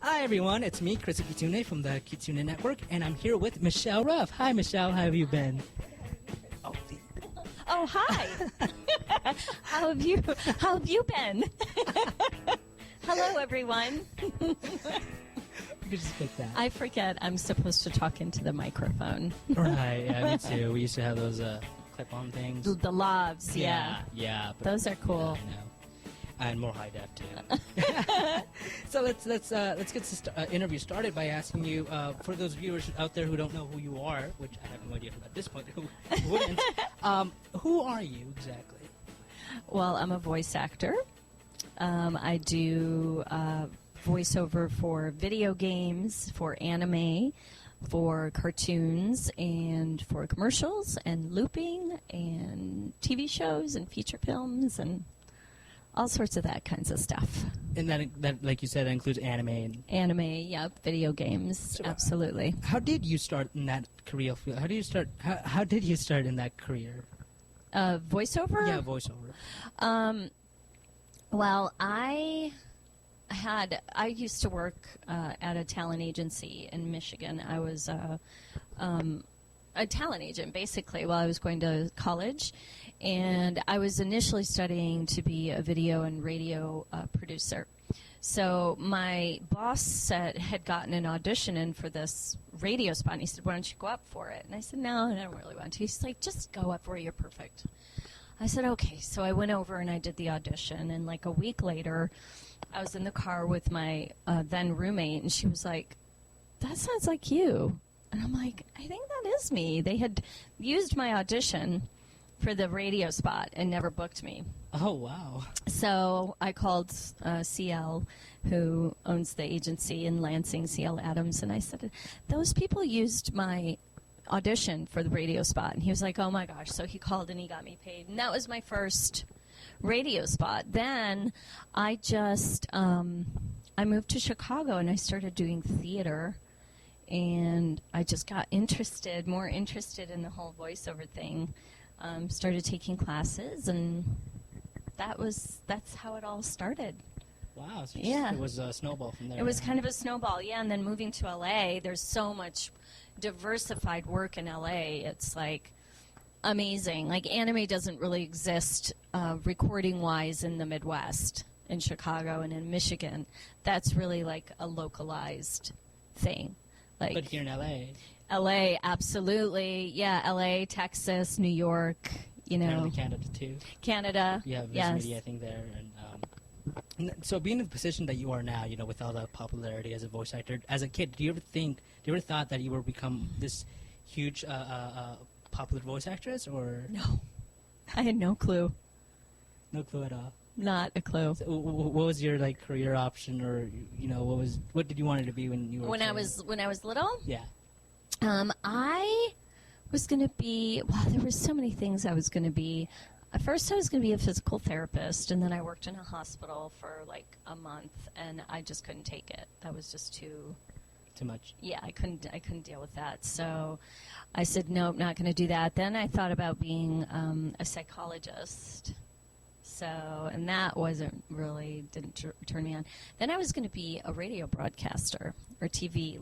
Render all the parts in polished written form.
Hi everyone, it's me, Chris Kitsune from the Kitsune Network, and I'm here with Michelle Ruff. Hi Michelle, how have you been? Oh, hi. How have you been? Hello, everyone. You could just pick that. I forget I'm supposed to talk into the microphone. Right, yeah, me too. We used to have those clip-on things. The lavs, yeah. Yeah. But, those are cool. I know. And more high def too. So let's get this interview started by asking you, for those viewers out there who don't know who you are, which I have no idea at this point who wouldn't, who are you exactly? Well, I'm a voice actor. I do voiceover for video games, for anime, for cartoons, and for commercials, and looping, and TV shows, and feature films, and all sorts of that kinds of stuff. And that like you said, that includes anime and... Anime, yep. Video games, so, absolutely. How did you start in that career field? How did you start in that career? Voiceover? Yeah, voiceover. Well, I used to work at a talent agency in Michigan. I was a talent agent, basically, while I was going to college. And I was initially studying to be a video and radio producer. So my boss had gotten an audition in for this radio spot, and he said, why don't you go up for it? And I said, no, I don't really want to. He's like, just go up for it, you're perfect. I said, okay. So I went over and I did the audition, and like a week later, I was in the car with my then roommate, and she was like, that sounds like you. And I'm like, I think that is me. They had used my audition for the radio spot and never booked me. Oh, wow. So I called CL, who owns the agency in Lansing, CL Adams, and I said, those people used my audition for the radio spot. And he was like, oh my gosh. So he called and he got me paid. And that was my first radio spot. Then I just, I moved to Chicago and I started doing theater. And I just got more interested in the whole voiceover thing. Started taking classes, and that's how it all started. Wow, so yeah. It was a snowball from there. It was kind of a snowball, yeah, and then moving to LA, there's so much diversified work in LA. It's like amazing. Like anime doesn't really exist recording-wise in the Midwest, in Chicago and in Michigan. That's really like a localized thing. Like, but here in LA. LA, absolutely. Yeah, LA, Texas, New York, you know. Apparently Canada, too. Canada, You have yes. Media, I think, there. And so being in the position that you are now, you know, with all the popularity as a voice actor, as a kid, do you ever thought that you would become this huge popular voice actress, or? No. I had no clue. No clue at all? Not a clue. So what was your like career option, or you know, what did you want it to be when you were? When I was little? Yeah. I was going to be. Wow, there were so many things I was going to be. At first, I was going to be a physical therapist, and then I worked in a hospital for like a month, and I just couldn't take it. That was just too much. Yeah, I couldn't deal with that. So I said, nope, not going to do that. Then I thought about being a psychologist. So, and that didn't turn me on. Then I was going to be a radio broadcaster, or TV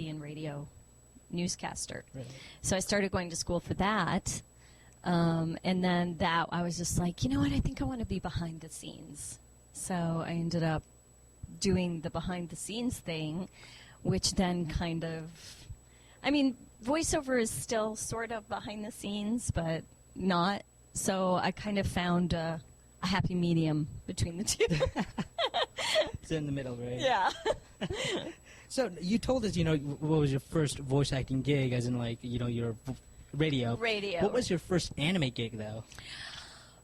and radio newscaster. Really? So I started going to school for that. And then I was just like, you know what, I think I want to be behind the scenes. So I ended up doing the behind the scenes thing, which then kind of, I mean, voiceover is still sort of behind the scenes, but not. So I kind of found a happy medium between the two. It's in the middle, right? Yeah. So you told us, you know, what was your first voice acting gig, as in like, you know, your radio. Radio. What was your first anime gig, though?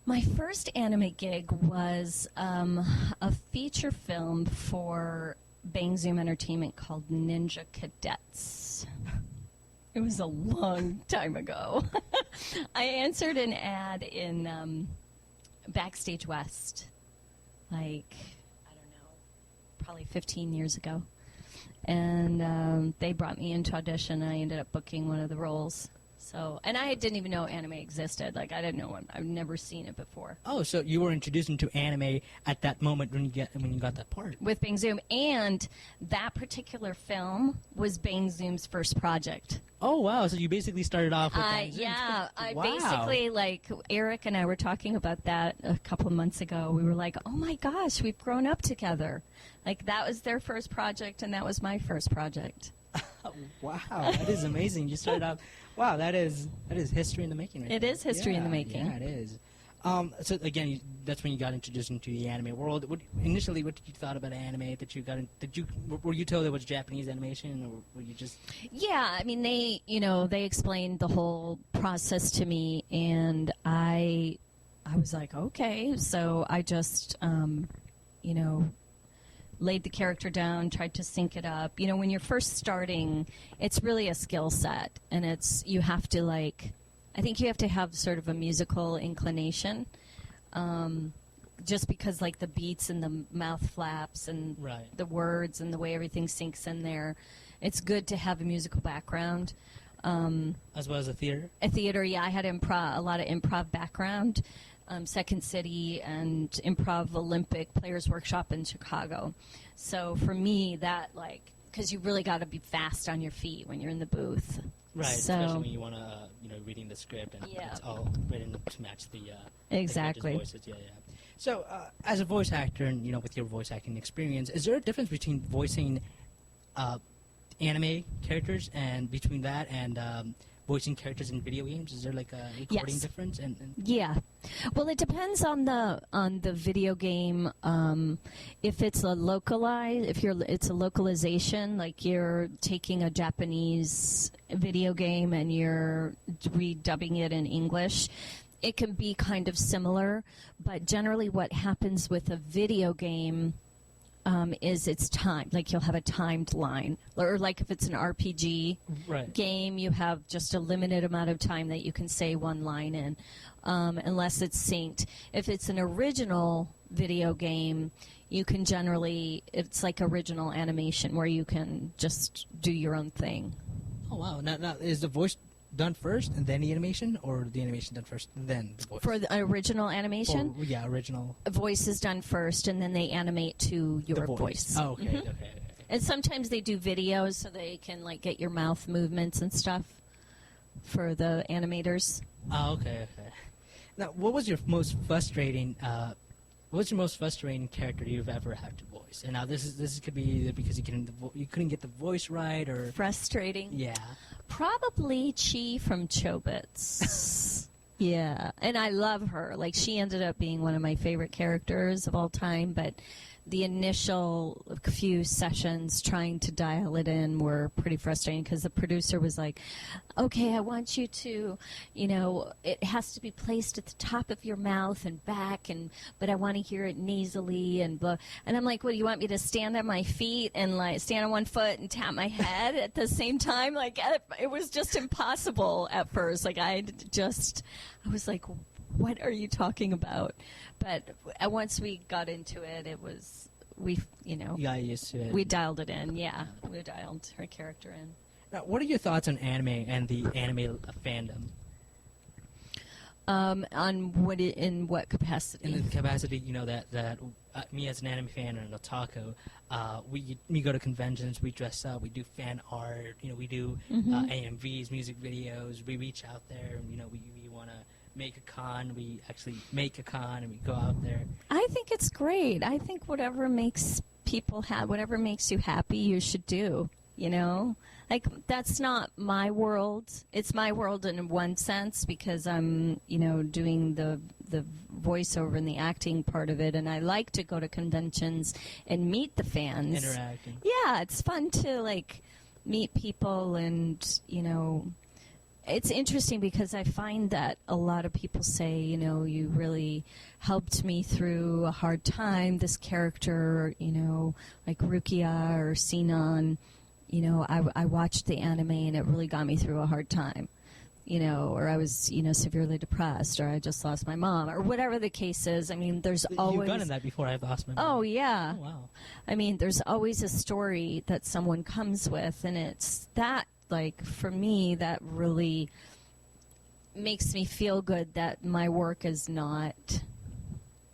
My first anime gig was a feature film for Bang Zoom Entertainment called Ninja Cadets. It was a long time ago. I answered an ad in Backstage West, like, I don't know, probably 15 years ago. And they brought me into audition, and I ended up booking one of the roles. So, and I didn't even know anime existed. Like, I didn't know it. I've never seen it before. Oh, so you were introduced into anime at that moment when you got that part. With Bang Zoom. And that particular film was Bang Zoom's first project. Oh, wow. So you basically started off with Bang Zoom. Yeah. I Wow. basically, like, Eric and I were talking about that a couple of months ago. We were like, oh, my gosh, we've grown up together. Like, that was their first project, and that was my first project. Wow, that is amazing. You started off. Wow, that is history in the making. Right It there. is history in the making. Yeah, it is. So again, that's when you got introduced into the anime world. Initially, what did you thought about anime? Were you told it was Japanese animation, or were you just? Yeah, I mean, they explained the whole process to me, and I was like, okay. So I just, laid the character down, tried to sync it up. You know, when you're first starting, it's really a skill set, and you have to I think you have to have sort of a musical inclination, just because the beats and the mouth flaps and the words and the way everything sinks in there. It's good to have a musical background. As well as a theater? A theater, yeah. I had a lot of improv background. Second City and Improv Olympic Players Workshop in Chicago. So for me, that because you really got to be fast on your feet when you're in the booth. Right, so, especially when you want to, reading the script and it's all written to match the exactly. the voices. Yeah. So as a voice actor and with your voice acting experience, is there a difference between voicing anime characters and between that and voicing characters in video games? Is there a recording difference? And yeah, well, it depends on the video game. If it's it's a localization, like you're taking a Japanese video game and you're redubbing it in English, it can be kind of similar. But generally, what happens with a video game is it's timed. Like you'll have a timed line, or like if it's an RPG game, you have just a limited amount of time that you can say one line in, unless it's synced. If it's an original video game, you can it's like original animation where you can just do your own thing. Oh wow! Now is the voice done first and then the animation, or the animation done first and then the voice? For the original animation? Original. Voice is done first, and then they animate to your voice. Oh, okay, okay. And sometimes they do videos so they can get your mouth movements and stuff for the animators. Oh, okay. Now, what was your most frustrating? What's your most frustrating character you've ever had to voice? And now this could be either because you couldn't get the voice right, or frustrating. Yeah. Probably Chii from Chobits. Yeah, and I love her. She ended up being one of my favorite characters of all time, but the initial few sessions trying to dial it in were pretty frustrating because the producer was like, okay, I want you to, it has to be placed at the top of your mouth and back, but I want to hear it nasally and blah. And I'm like, what, do you want me to stand on my feet and stand on one foot and tap my head at the same time? It was just impossible at first. I was like, what are you talking about? But once we got into it, we got used to it. We dialed it in, yeah. We dialed her character in. Now, what are your thoughts on anime and the anime fandom? In what capacity? In the capacity, that me as an anime fan and an otaku, we go to conventions, we dress up, we do fan art, we do AMVs, music videos, we reach out there, and, we want to make a con, we actually make a con, and we go out there. I think it's great. I think whatever makes whatever makes you happy, you should do, That's not my world. It's my world in one sense because I'm, doing the voiceover and the acting part of it, and I like to go to conventions and meet the fans. Interacting. Yeah, it's fun to, meet people and, It's interesting because I find that a lot of people say, you really helped me through a hard time. This character, like Rukia or Sinon, I watched the anime and it really got me through a hard time. Or I was, severely depressed, or I just lost my mom, or whatever the case is. I mean, there's always... You've gotten that before, I've lost my mom. Oh, yeah. Oh, wow. I mean, there's always a story that someone comes with, and it's that, for me, that really makes me feel good that my work is not.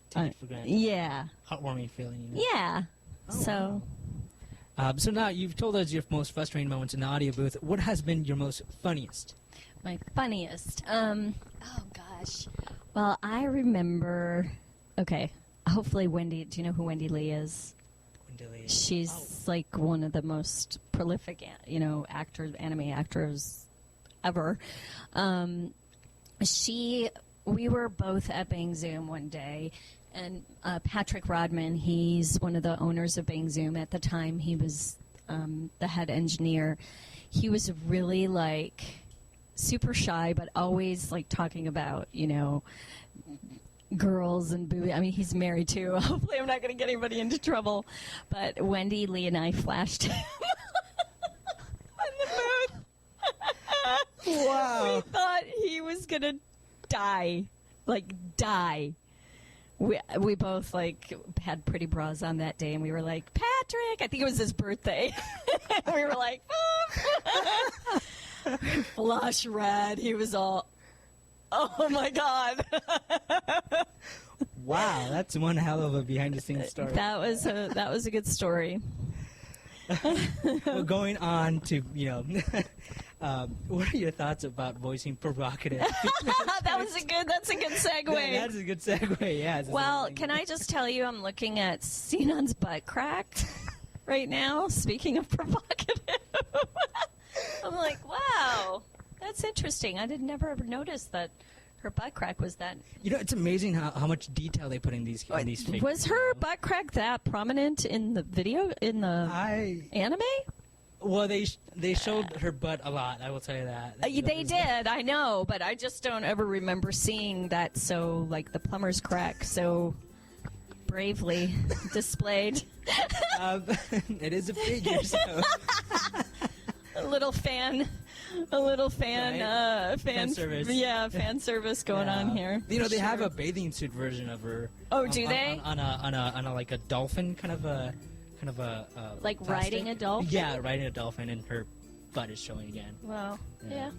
Take it for granted. Yeah. Heartwarming feeling. You know? Yeah. Oh, So. Wow. So now you've told us your most frustrating moments in the audio booth. What has been your most funniest? My funniest. Oh gosh. Well, I remember. Okay. Hopefully, Wendy. Do you know who Wendy Lee is? Wendy Lee. She's like one of the most prolific, actors, anime actors ever. We were both at Bang Zoom one day, and Patrick Rodman, he's one of the owners of Bang Zoom. At the time, he was the head engineer. He was really like super shy, but always like talking about, girls and booby. I mean, he's married too. Hopefully, I'm not going to get anybody into trouble. But Wendy Lee and I flashed him in the booth. Wow. We thought he was going to die. Like, die. We both, like, had pretty bras on that day, and we were like, Patrick! I think it was his birthday. We were like, flush red. He was all... Oh my God! Wow, that's one hell of a behind-the-scenes story. That was a good story. Well, going on to what are your thoughts about voicing provocative? That's a good segue. That's a good segue. Yeah. Well, can I just tell you, I'm looking at Sinon's butt crack right now. Speaking of provocative, I'm like, wow. That's interesting. I never ever noticed that her butt crack was that. It's amazing how much detail they put in these figures. Was her butt crack that prominent in the video, in the anime? Well, they showed her butt a lot, I will tell you that. They did, I know, but I just don't ever remember seeing that, so, like, the plumber's crack so bravely displayed. It is a figure, so... A little fan service. Yeah, fan service going on here. They have a bathing suit version of her. Oh, do they? On a like a dolphin kind of a like plastic. riding a dolphin. Yeah, riding a dolphin, and her butt is showing again. Well, yeah,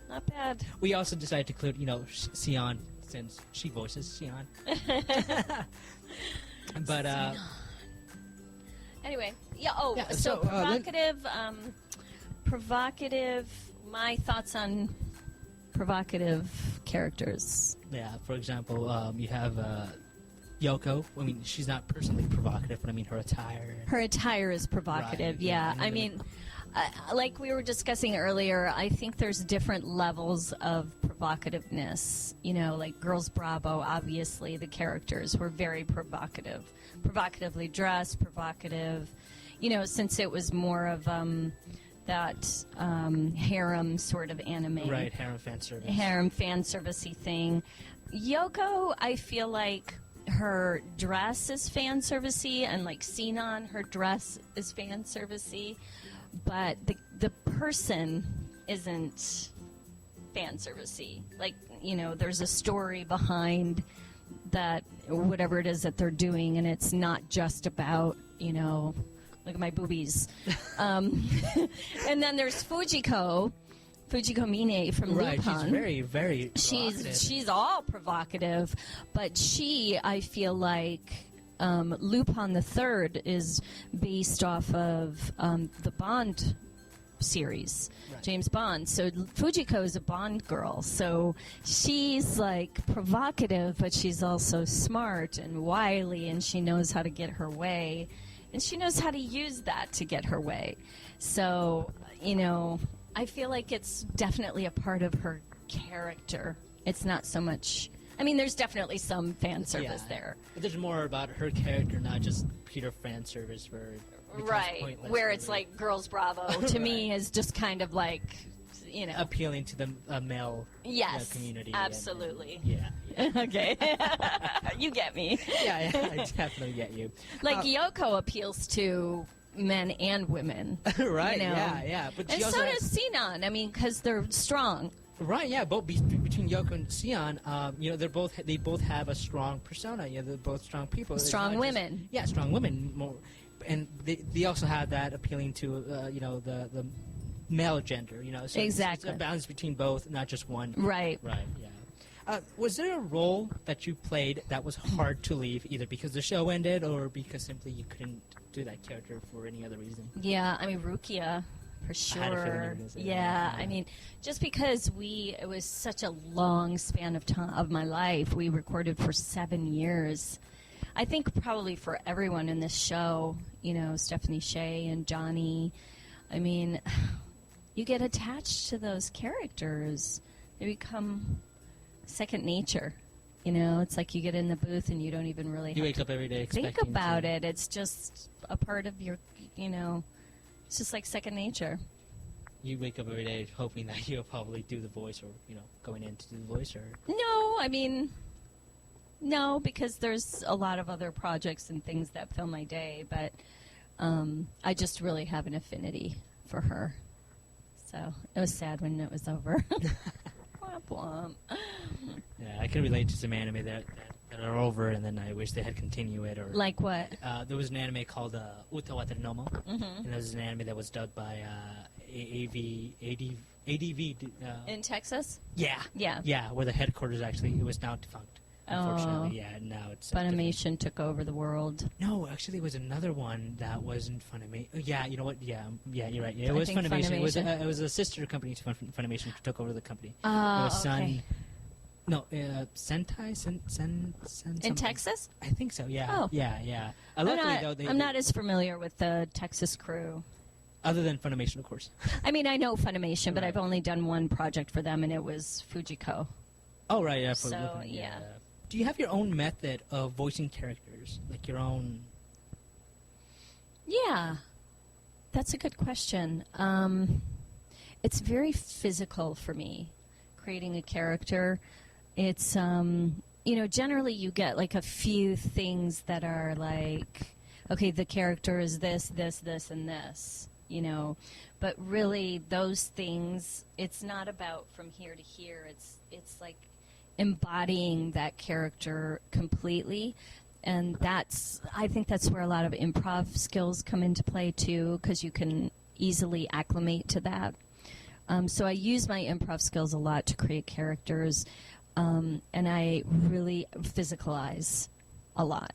not bad. We also decided to include Sinon, since she voices Sinon. But Sinon. Anyway, yeah. Oh, yeah, so provocative. My thoughts on provocative characters. Yeah, for example, you have Yoko. I mean, she's not personally provocative, but I mean her attire. Her attire is provocative. Right, yeah. I mean, like we were discussing earlier, I think there's different levels of provocativeness. Like Girls Bravo, obviously the characters were very provocative. Provocatively dressed, provocative. Since it was more of that harem sort of anime. Right, harem fan service. Harem fan servicey thing. Yoko, I feel like her dress is fan servicey, and like Sinon, her dress is fan servicey, but the person isn't fan servicey. Like, there's a story behind that, whatever it is that they're doing, and it's not just about, look at my boobies. And then there's Fujiko Mine from right, Lupin. She's very, very provocative. She's all provocative, but I feel like Lupin the Third is based off of the Bond series, right. James Bond. So Fujiko is a Bond girl. So she's like provocative, but she's also smart and wily, and she knows how to get her way. And she knows how to use that to get her way. So, I feel like it's definitely a part of her character. It's not so much... I mean, there's definitely some fan service there. But there's more about her character, not just pure fan service where right, where it's like Girls Bravo, to me, is just kind of like... appealing to the male community. Absolutely. Yeah. Okay. You get me. Yeah, I definitely get you. Like Yoko appeals to men and women. Right, yeah. But and so does Sinon, because they're strong. Right, yeah. Both between Yoko and Sinon, they both have a strong persona. They're both strong people. Strong women. Strong women. More, and they also have that appealing to the male gender, you know. So Exactly. It's a balance between both, not just one. Right. Right, yeah. Was there a role that you played that was hard to leave, either because the show ended or because simply you couldn't do that character for any other reason? Yeah, I mean, Rukia, for I had a feeling you were sure. gonna say Yeah, that. I mean, just because it was such a long span of time of my life. We recorded for 7 years. I think probably for everyone in this show, you know, Stephanie Shea and Johnny, I mean, you get attached to those characters. They become second nature. You know, it's like you get in the booth and you don't even really You wake up every day expecting think about to... it. It's just a part of your, you know, it's just like second nature. You wake up every day hoping that you'll probably do the voice, or, you know, going in to do the voice, or... No, I mean, no, because there's a lot of other projects and things that fill my day, but I just really have an affinity for her. So it was sad when it was over. Womp womp. Yeah, I can relate to some anime that are over, and then I wish they had continued it. Or Like what? there was an anime called Utawatari no Mo, and it was an anime that was dubbed by ADV. In Texas? Yeah, Yeah. yeah, where the headquarters actually it was now defunct. Unfortunately, yeah, now it's Funimation took over the world. No, actually, it was another one that wasn't Funimation. Yeah, you know what? Yeah, you're right. Yeah, it I was think Funimation. Funimation. It was a sister company to Funimation who took over the company. It Oh, was Sun. okay. No, Sentai. Sen In something. Texas? I think so. Yeah. Oh. Yeah. Luckily, though, I'm not as familiar with the Texas crew. Other than Funimation, of course. I mean, I know Funimation, but Right. I've only done one project for them, and it was Fujiko. Oh, right. Yeah. So, yeah. Do you have your own method of voicing characters, like your own? Yeah, that's a good question. It's very physical for me, creating a character. It's, you know, generally you get like a few things that are like, okay, the character is this, and this, you know. But really, those things, it's not about from here to here. It's like embodying that character completely, and I think that's where a lot of improv skills come into play too, because you can easily acclimate to that. So I use my improv skills a lot to create characters, and I really physicalize a lot.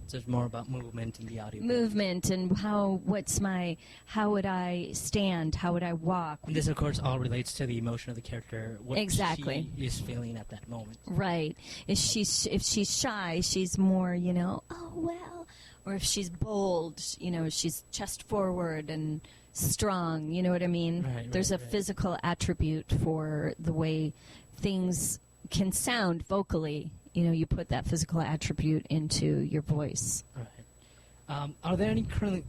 So it's more about movement in the audio. Movement and how would I stand? How would I walk? And this, of course, all relates to the emotion of the character. What Exactly. she is feeling at that moment. Right. If she's shy, she's more, you know, oh, well. Or if she's bold, you know, she's chest forward and strong, you know what I mean? Right, There's a right. physical attribute for the way things can sound vocally. You know, you put that physical attribute into your voice. Right. Are there any current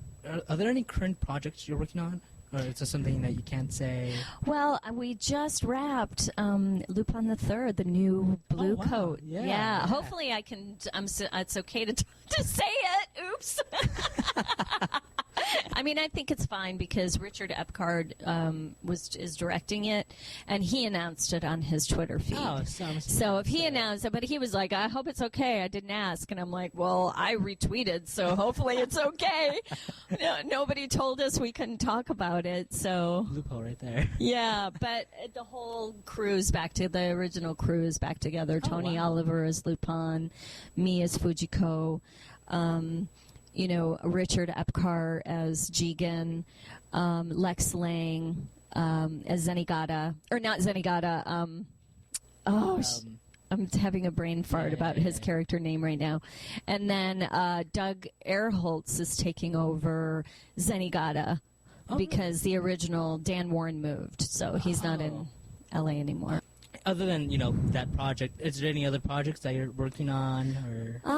projects you're working on, or is this something that you can't say? Well, we just wrapped Lupin the Third, the new blue wow. coat. Yeah. Hopefully, I can. It's okay to say it. Oops. I mean, I think it's fine because Richard Epcard is directing it, and he announced it on his Twitter feed. Oh, So if he announced it, but he was like, I hope it's okay. I didn't ask. And I'm like, well, I retweeted, so hopefully it's okay. Nobody told us we couldn't talk about it, so. loophole right there. Yeah, but the whole crew is back to the original crew is back together. Tony wow. Oliver as Lupin, me as Fujiko, you know, Richard Epcar as Jigen, Lex Lang as Zenigata, or not Zenigata. I'm having a brain fart about his character name right now. And then Doug Erholtz is taking over Zenigata because the original Dan Warren moved, so he's not in LA anymore. Other than, you know, that project, is there any other projects that you're working on? Or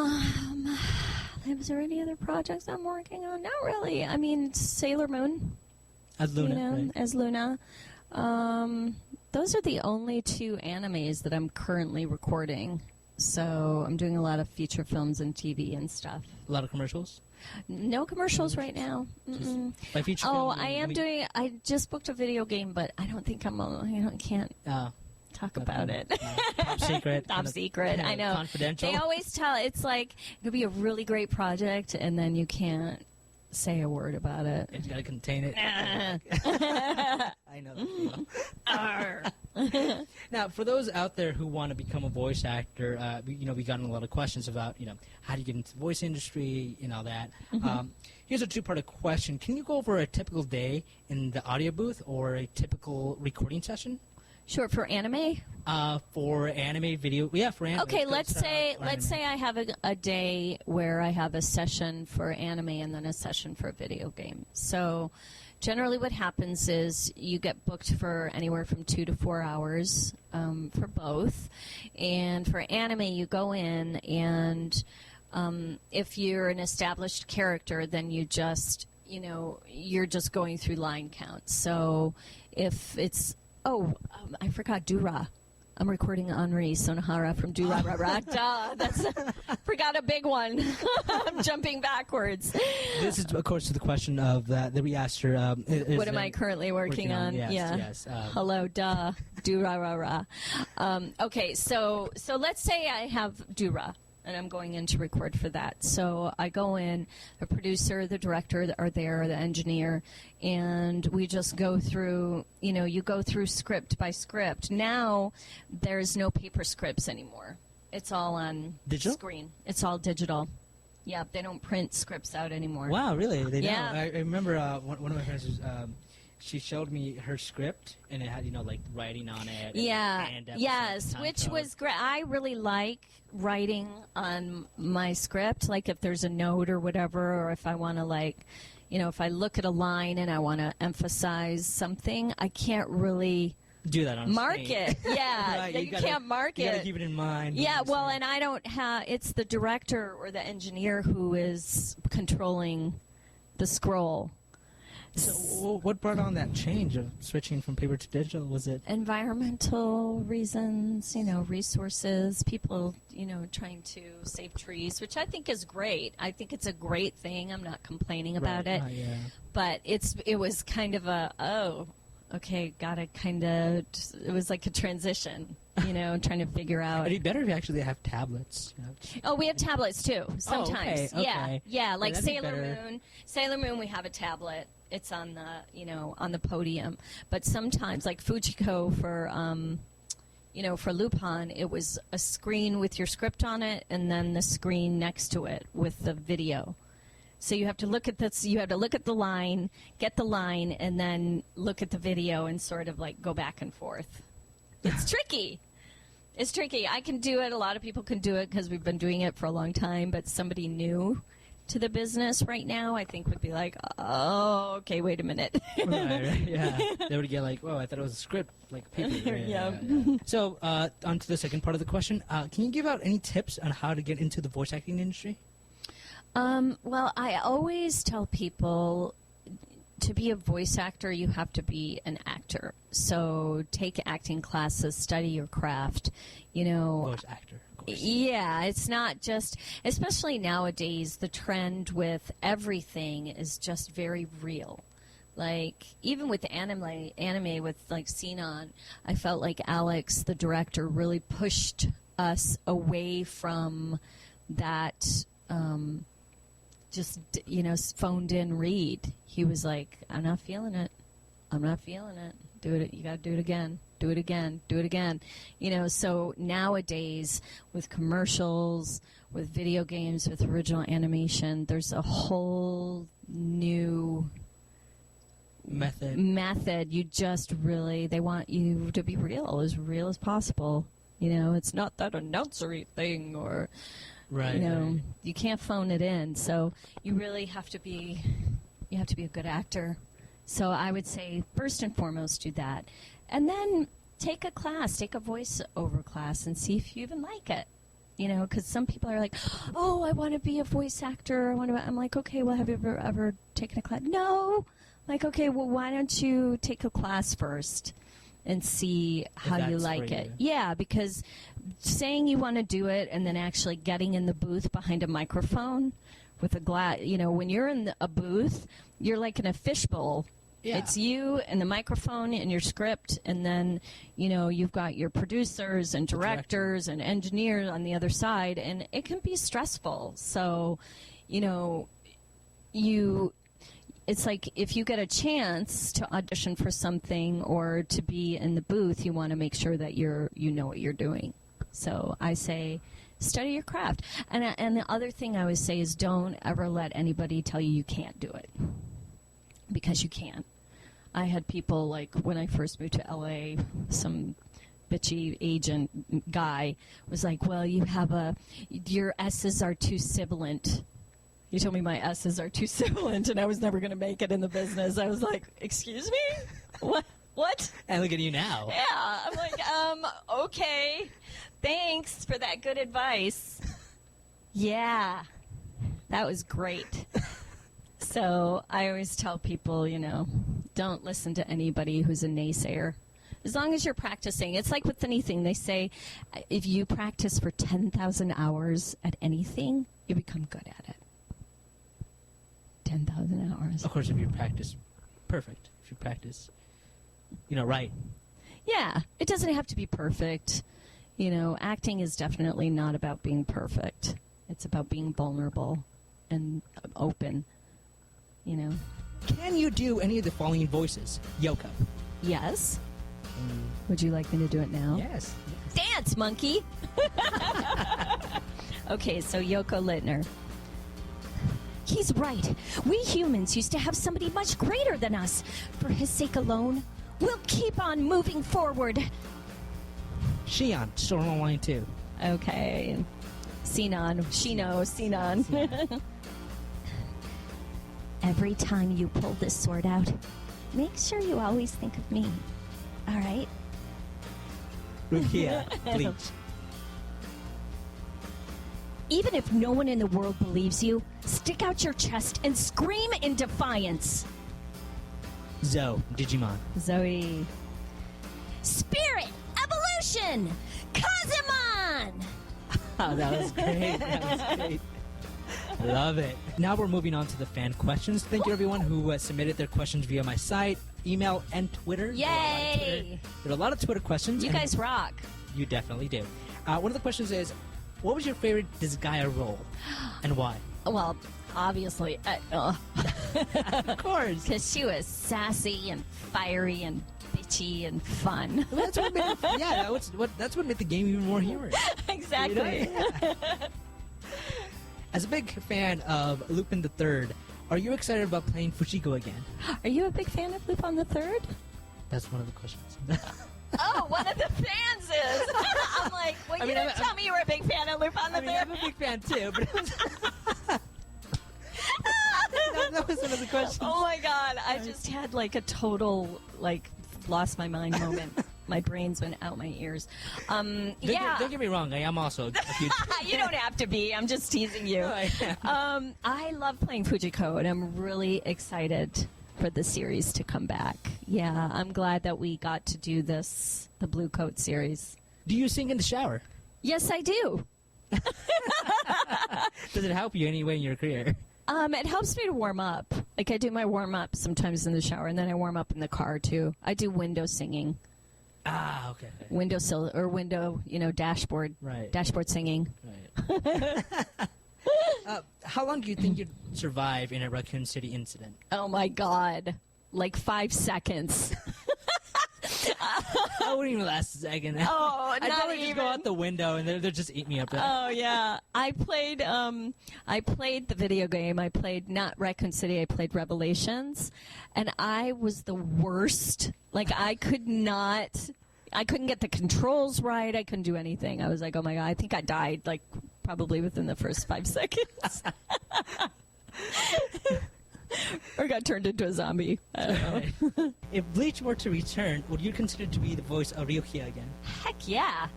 Was there any other projects I'm working on? Not really. I mean, Sailor Moon. As Luna, You know, right? as Luna. Those are the only two animes that I'm currently recording. So I'm doing a lot of feature films and TV and stuff. A lot of commercials? No commercials right now. Mm-mm. By feature Oh, film, I am doing. I just booked a video game, but I don't think I can't talk about it. Top secret. Top secret. I know. Confidential. They always tell. It's like it'll be a really great project, and then you can't say a word about it. It's got to contain it. I know the feel. Now, for those out there who want to become a voice actor, we gotten a lot of questions about, how do you get into the voice industry and all that. Here's a two-part question. Can you go over a typical day in the audio booth or a typical recording session? Sure, for anime? For anime video. Yeah, for anime. Okay, let's say I have a day where I have a session for anime and then a session for a video game. So generally what happens is you get booked for anywhere from 2 to 4 hours for both. And for anime, you go in and if you're an established character, then you just, you're just going through line counts. So if it's I forgot Dura. I'm recording Henri Sonohara from Dura Ra Ra. Duh, forgot a big one. I'm jumping backwards. This is, of course, the question of that we asked her. What am I currently working on? Yes. Hello, duh. Dura Ra Ra. Okay, so let's say I have Dura. And I'm going in to record for that. So I go in, the producer, the director are there, the engineer, and we just go through, you go through script by script. Now there's no paper scripts anymore. It's all on digital? Screen. It's all digital. Yeah, they don't print scripts out anymore. Wow, really? They yeah. don't? I remember one of my friends was... she showed me her script, and it had, like, writing on it. Yeah, and yes, which was great. I really like writing on my script, like if there's a note or whatever, or if I want to, if I look at a line and I want to emphasize something, I can't really... do that on mark it. Yeah, right, you can't mark it. You got to keep it in mind. Yeah, well, and I don't have... It's the director or the engineer who is controlling the scroll. So what brought on that change of switching from paper to digital? Was it environmental reasons, resources, people, trying to save trees, which I think is great. I think it's a great thing. I'm not complaining about it. Yeah. But it was kind of okay, gotta kind of, it was like a transition, trying to figure out. It'd be better if you actually have tablets. Oh, we have tablets too, sometimes. Oh, okay. Yeah, like that'd Sailor Moon. Sailor Moon, we have a tablet. It's on the, on the podium. But sometimes, like Fujiko for Lupin, it was a screen with your script on it, and then the screen next to it with the video. So you have to look at this. You have to look at the line, get the line, and then look at the video and sort of like go back and forth. It's tricky. It's tricky. I can do it. A lot of people can do it because we've been doing it for a long time. But somebody new to the business right now, I think would be like, oh, okay, wait a minute. right, yeah. They would get like, whoa, I thought it was a script, like paper. Yeah. So, on to the second part of the question. Can you give out any tips on how to get into the voice acting industry? Well, I always tell people to be a voice actor, you have to be an actor. So take acting classes, study your craft, Voice actor. Yeah, it's not just, especially nowadays, the trend with everything is just very real. Like, even with anime with, like, Sinon, I felt like Alex, the director, really pushed us away from that, phoned-in read. He was like, I'm not feeling it. Do it. You got to do it again. Do it again. Do it again. So nowadays with commercials, with video games, with original animation, there's a whole new method. You just really, they want you to be real as possible. It's not that announcery thing or, right. You can't phone it in. So you really have to be a good actor. So I would say, first and foremost, do that. And then take a voice-over class and see if you even like it. Because some people are like, oh, I want to be a voice actor. I'm like, okay, well, have you ever taken a class? No. Like, okay, well, why don't you take a class first and see how you like it? Yeah, because saying you want to do it and then actually getting in the booth behind a microphone with a glass, when you're in a booth, you're like in a fishbowl. Yeah. It's you and the microphone and your script, and then, you've got your producers and directors and engineers on the other side, and it can be stressful. So, you it's like if you get a chance to audition for something or to be in the booth, you want to make sure that you know what you're doing. So I say, study your craft. And the other thing I always say is don't ever let anybody tell you can't do it, because you can't. I had people, like, when I first moved to LA, some bitchy agent guy was like, well, your S's are too sibilant. He told me my S's are too sibilant, and I was never going to make it in the business. I was like, excuse me? What? And look at you now. Yeah. I'm like, okay. Thanks for that good advice. Yeah. That was great. So I always tell people, don't listen to anybody who's a naysayer. As long as you're practicing. It's like with anything. They say if you practice for 10,000 hours at anything, you become good at it. 10,000 hours. Of course, if you practice perfect. If you practice, right. Yeah. It doesn't have to be perfect. Acting is definitely not about being perfect. It's about being vulnerable and open, Can you do any of the following voices? Yoko. Yes. Would you like me to do it now? Yes. Dance, monkey! Okay, so Yoko Littner. He's right. We humans used to have somebody much greater than us. For his sake alone, we'll keep on moving forward. Shion, Sword Art Online 2. Okay. Sinon. Sinon. Every time you pull this sword out, make sure you always think of me. All right? Rukia, Bleach. Even if no one in the world believes you, stick out your chest and scream in defiance. Zoe, Digimon. Zoe. Spirit, evolution, Kazemon! Oh, that was great. Love it. Now we're moving on to the fan questions. Thank you, everyone who submitted their questions via my site, email, and Twitter. Yay! There are a lot of Twitter questions. You guys rock. You definitely do. One of the questions is, what was your favorite Disgaea role, and why? Well, obviously, Of course. because she was sassy and fiery and bitchy and fun. Well, that's what made that's what made the game even more humorous. Exactly. Yeah. As a big fan of Lupin the Third, are you excited about playing Fushiko again? Are you a big fan of Lupin the Third? That's one of the questions. Oh, one of the fans is. I'm like, well, you didn't tell me you were a big fan of Lupin the Third. I'm a big fan too, but it was that was one of the questions. Oh my God, I just had like a total lost my mind moment. My brains went out my ears. Don't get me wrong. I am also a huge You don't have to be. I'm just teasing you. No, I am. I love playing Fujiko, and I'm really excited for the series to come back. Yeah, I'm glad that we got to do this, the Blue Coat series. Do you sing in the shower? Yes, I do. Does it help you anyway in your career? It helps me to warm up. Like, I do my warm-up sometimes in the shower, and then I warm up in the car, too. I do window singing. Ah, okay. Window, dashboard. Right. Dashboard singing. Right. How long do you think you'd survive in a Raccoon City incident? Oh, my God. Like 5 seconds. I wouldn't even last a second. Oh, I'd not probably just go even. out the window and they'll just eat me up. Oh yeah, I played the video game. I played not Raccoon City. I played Revelations, and I was the worst. Like I couldn't get the controls right. I couldn't do anything. I was like, oh my God, I think I died like probably within the first 5 seconds. Or got turned into a zombie. I don't know. If Bleach were to return, would you consider to be the voice of Rukia again? Heck yeah.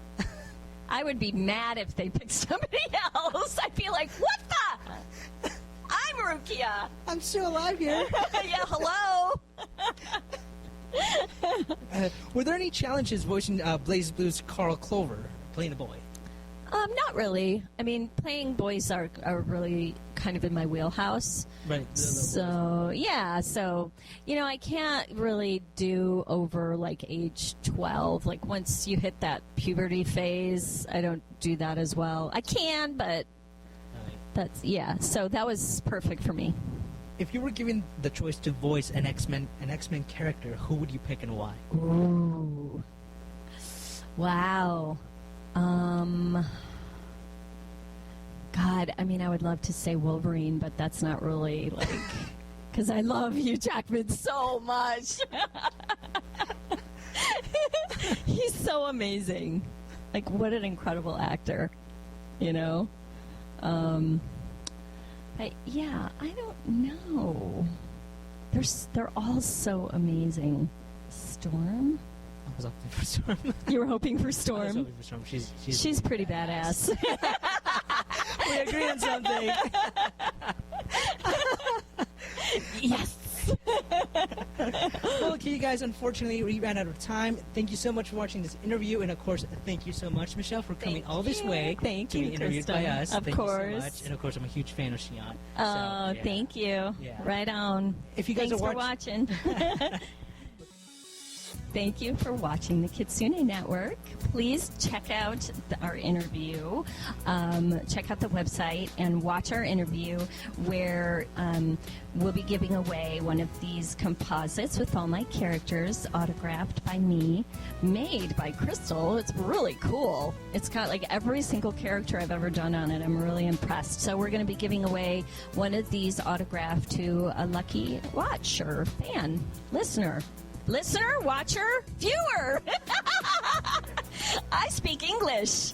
I would be mad if they picked somebody else. I'd be like, what the? I'm Rukia. I'm still alive here. Yeah, hello. Were there any challenges voicing Blaze Blue's Carl Clover, playing the boy? Not really. I mean, playing boys are really kind of in my wheelhouse. Right. So, yeah. So, I can't really do over, like, age 12. Like, once you hit that puberty phase, I don't do that as well. I can, but that's, yeah. So that was perfect for me. if you were given the choice to voice an X-Men character, who would you pick and why? Ooh. Wow. God, I mean, I would love to say Wolverine, but that's not really like, because I love Hugh Jackman so much. He's so amazing. Like, what an incredible actor, you know? But yeah, I don't know. They're all so amazing. Storm? I was hoping for Storm. You were hoping for I was Storm? hoping for Storm. She's pretty badass. We agree on something. Yes. Well, okay, you guys, unfortunately, we ran out of time. Thank you so much for watching this interview, and of course, thank you so much, Michelle, for coming all this way Thank to you, be interviewed Krista. by us. Of thank course. you so much. And of course, I'm a huge fan of Sinon. Oh, yeah. thank you. Yeah. Right on. If you guys Thanks are for watching. Thank you for watching the Kitsune Network. Please check out our interview. Check out the website and watch our interview where we'll be giving away one of these composites with all my characters autographed by me, made by Crystal. It's really cool. It's got like every single character I've ever done on it. I'm really impressed. So we're going to be giving away one of these autographed to a lucky watcher, fan, listener, watcher, viewer. I speak English.